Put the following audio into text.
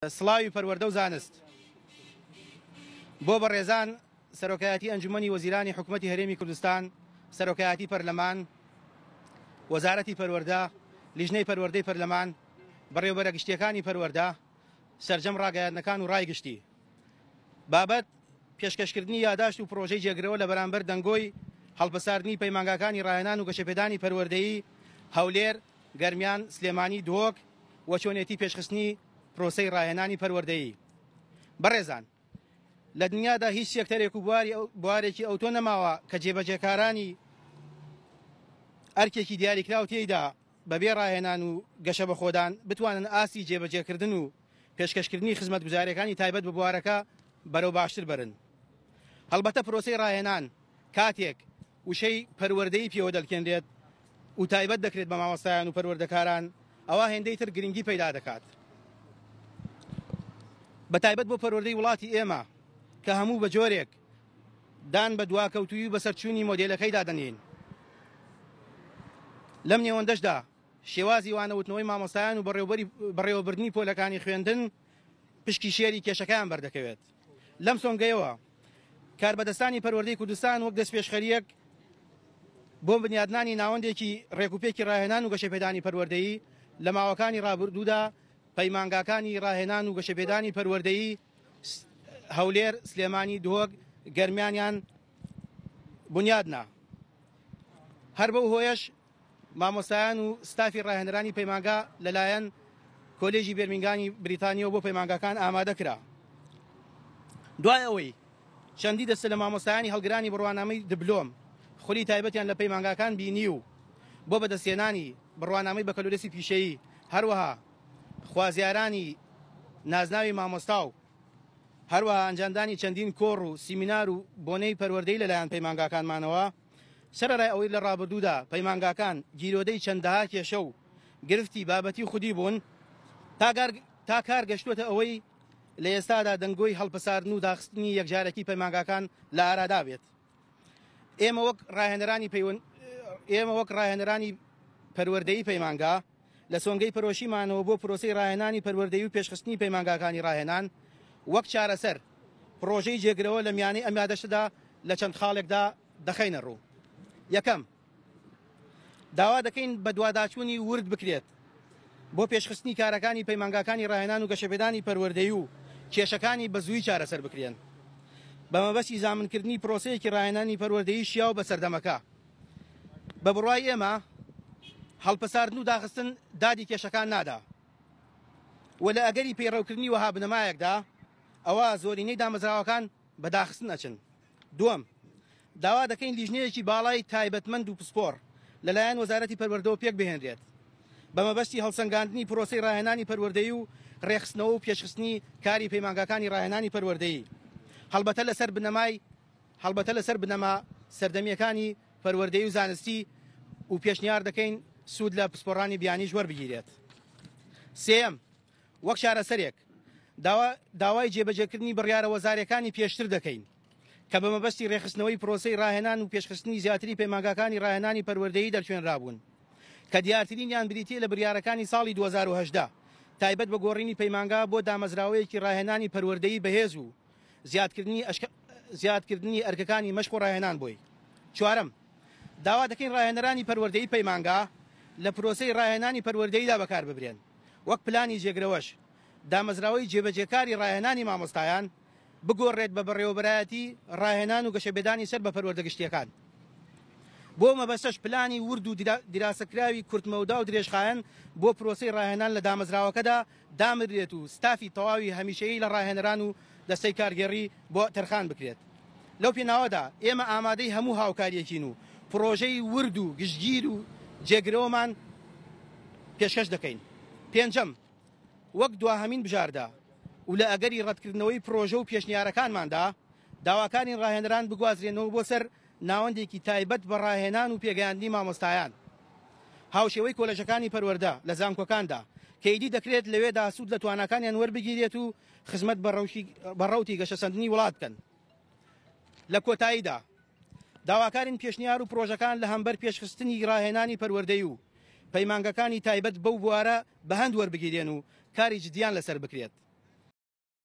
سڵاوی پەروەردە و زانست بۆ بەڕێزان سەرۆکایەتی ئەنجومەنی وەزیرانی حکوومەتی هەرێمی کوردستان، سەرۆکایەتی پەرلەمان، وەزارەتی پەروەردە، لیژنەی پەروەردەی پەرلەمان، بەڕێوەبەرە گشتیەکانی پەروەردە، سەرجەم ڕاگەیاندنەکان و ڕایگشتی بابەت پێشکەشکردنی یاداشت و پرۆژەی جێگرەوە لە بەرامبەر دەنگۆی هەڵبەساردنی پەیمانگاکانی ڕاهێنان و گەشەپێدانی پەروەردەیی هەولێر، گەرمیان، سلێمانی، دۆک و چۆنێتی پێشخستنی پرۆسەی ڕاهێنانی پەروەردەیی. بەڕێزان، لە دنیادا هیچ سێکتەرێک و بوارێکی ئەوتۆ نەماوە کە جێبەجێکارانی ئەرکێکی دیاریکراو تێیدا بەبێ ڕاهێنان و گەشە بەخۆدان بتوانن ئاسی جێبەجێکردن و پێشکەشکردنی خزمەتگوزاریەکانی تایبەت بە بوارەکە بەرەو باشتر بەرن. هەڵبەتە پرۆسەی ڕاهێنان کاتێک وشەی پەروەردەیی پێوە دەڵکێنرێت و تایبەت دەکرێت بە مامۆستایان و پەروەردەکاران، ئەوە هێندەی تر گرنگی پەیدا دەکات. بە تایبەت بۆ پەروەردەی وڵاتی ئێمە کە هەموو بە جۆرێک دان بە دواکەوتوی و بەسەرچوونی مۆدێلەکەی دادەنێن. لەم نێوەندەشدا شێوازی وانەوتنەوەی مامۆستایان و بەڕێوەبردنی پۆلەکانی خوێندن پشکی شێری کێشەکان بەردەکەوێت. لەم سۆنگەیەوە کاربەدەستانی پەروەردەی کوردستان وەک دەست پێشخەریەک بۆ بنیادنانی ناوەندێکی ڕێکوپێکی ڕاهێنان و گەشەپێدانی پەروەردەیی لە ماوەکانی ڕابردوودا پەیمانگاکانی ڕاهێنان و گەشەپێدانی پەروەردەیی هەولێر، سلێمانی، دۆک، گەرمیانیان بنیادنا. هەر بەو هۆیەش مامۆستایان و ستافی ڕاهێنەرانی پەیمانگا لەلایەن کۆلێژی بێرمینگانی بریتانیەوە بۆ پەیمانگاکان ئامادە کرا. دوای ئەوەی چەندی دەستە لە مامۆستایانی هەڵگرانی بڕوانامەی دبلۆم خولی تایبەتیان لە پەیمانگاکان بینی و بۆ بەدەستێنانی بڕوانامەی بەکەلۆرەسی پیشەیی، هەروەها خوازیارانی نازناوی مامۆستا و هەروەها ئەنجامدانی چەندین کۆڕ و سیمینار و بۆنەی پەروەردەی لەلایەن پەیمانگاکانمانەوە سەرەڕای ئەوەی لە ڕابردوودا پەیمانگاکان گیرۆدەی چەندەها کێشە و گرفتی بابەتی خودی بوون تا کار گەشتوتە ئەوەی لە ئێستادا دەنگۆی هەڵپەساردن و داخستنی یەکجارەکی پەیمانگاکان لە ئارادا بێت. ئێمە وەک ڕاهێنەرانی پەروەردەیی پەیمانگا لە سۆنگەی پەرۆشیمانەوە بۆ پرۆسەی ڕاهێنانی پەروەردەیی و پێشخستنی پەیمانگاکانی ڕاهێنان وەک چارەسەر پرۆژەی جێگرەوە لە میانەی ئەم یادەشتدا لە چەند خاڵێکدا دەخەینە ڕوو. یەکەم، داوا دەکەین بە دواداچوونی ورد بکرێت بۆ پێشخستنی کارەکانی پەیمانگاکانی ڕاهێنان و گەشەپێدانی پەروەردەیی و کێشەکانی بە زووی چارەسەر بکرێن بە مەبەستی زامنکردنی پرۆسەیەکی ڕاهێنانی پەروەردەیی شیا و بەسەردەمەکە. بە بڕوای ئێمە هەڵپەساردن و داخستن دادی کێشەکان نادا و لە ئەگەری پەیڕەوکردنی وەها بنەمایەکدا ئەوە زۆرینەی دامەزراوەکان بە داخستن ئەچن. دووەم، داوا دەکەین لیژنەیەکی باڵای تایبەتمەند و پسپۆر لەلایەن وەزارەتی پەروەردەوە پێک بهێنرێت بە مەبەستی هەڵسەنگاندنی پرۆسەی ڕاهێنانی پەروەردەیی و ڕێخستنەوە و پێشخستنی کاری پەیمانگاکانی ڕاهێنانی پەروەردەیی، هەڵبەتە لەسەر بنەما سەردەمیەکانی پەروەردەیی و زانستی و پێشنیار دەکەین سوود لە پسپۆڕانی بیانیش وەربگیرێت. سێەم، وەک چارەسەرێک داوای جێبەجێکردنی بڕیارە وەزاریەکانی پێشتر دەکەین کە بە مەبەستی ڕێخستنەوەی پرۆسەی ڕاهێنان و پێشخستنی زیاتری پەیمانگاکانی ڕاهێنانی پەروەردەیی دەرچوێنرابوون کە دیارترینیان بریتیە لە بریارەکانی ساڵی 2010 تایبەت بە گۆڕینی پەیمانگا بۆ دامەزراوەیەکی ڕاهێنانی پەروەردەیی بەهێز و زیادکردنی ئەرکەکانی مەشق و ڕاهێنان بووی. چوارەم، داوا دەکەین ڕاهێنەرانی پەروەردەیی پەیمانگا لە پرۆسەی ڕاهێنانی پەروەردەییدا بەکار ببرێن وەک پلانی جێگرەوەش دامەزراوەی جێبەجێکاری ڕاهێنانی مامۆستایان بگۆڕێت بە بەڕێوەبەرایەتی ڕاهێنان و گەشەپێدانی سەر بە پەروەردەگشتیەکان. بۆ مەبەستەش پلانی ورد و دیراسەکراوی کورتمەودا و درێژخایەن بۆ پرۆسەی ڕاهێنان لە دامەزراوەکەدا دامرێت و ستافی تەواوی هەمیشەیی لە ڕاهێنەران و دەستەی کارگێڕی بۆ تەرخان بکرێت. لەو پێناوەدا ئێمە ئامادەی هەموو هاوکاریەکین و پرۆژەی ورد و گشتگیر و جێگرەوەمان پێشکەش دەکەین. پێنجەم، وەک دواهەمین بژاردا و لە ئەگەری ڕەتکردنەوەی پرۆژە و پێشنیارەکانماندا داواکانی ڕاهێنەران بگوازرێنەوە بۆ سەر ناوەندێکی تایبەت بە ڕاهێنان و پێگەیاندنی مامۆستایان، هاوشێوەی کۆلەژەکانی پەروەردە لە زانکۆکاندا کە ئیدی دەکرێت لەوێدا سوود لە توانەکانیان وەربگیرێت و خزمەت بەڕەوتی گەشەسەندنی وڵات بکەن. لە کۆتاییدا داواکارین پێشنیار و پرۆژەکان لە هەمبەر پێشخستنی ڕاهێنانی پەروەردەیی و پەیمانگەکانی تایبەت بەو بوارە بە هەند وەربگیرێن و کاری جدیان لەسەر بکرێت.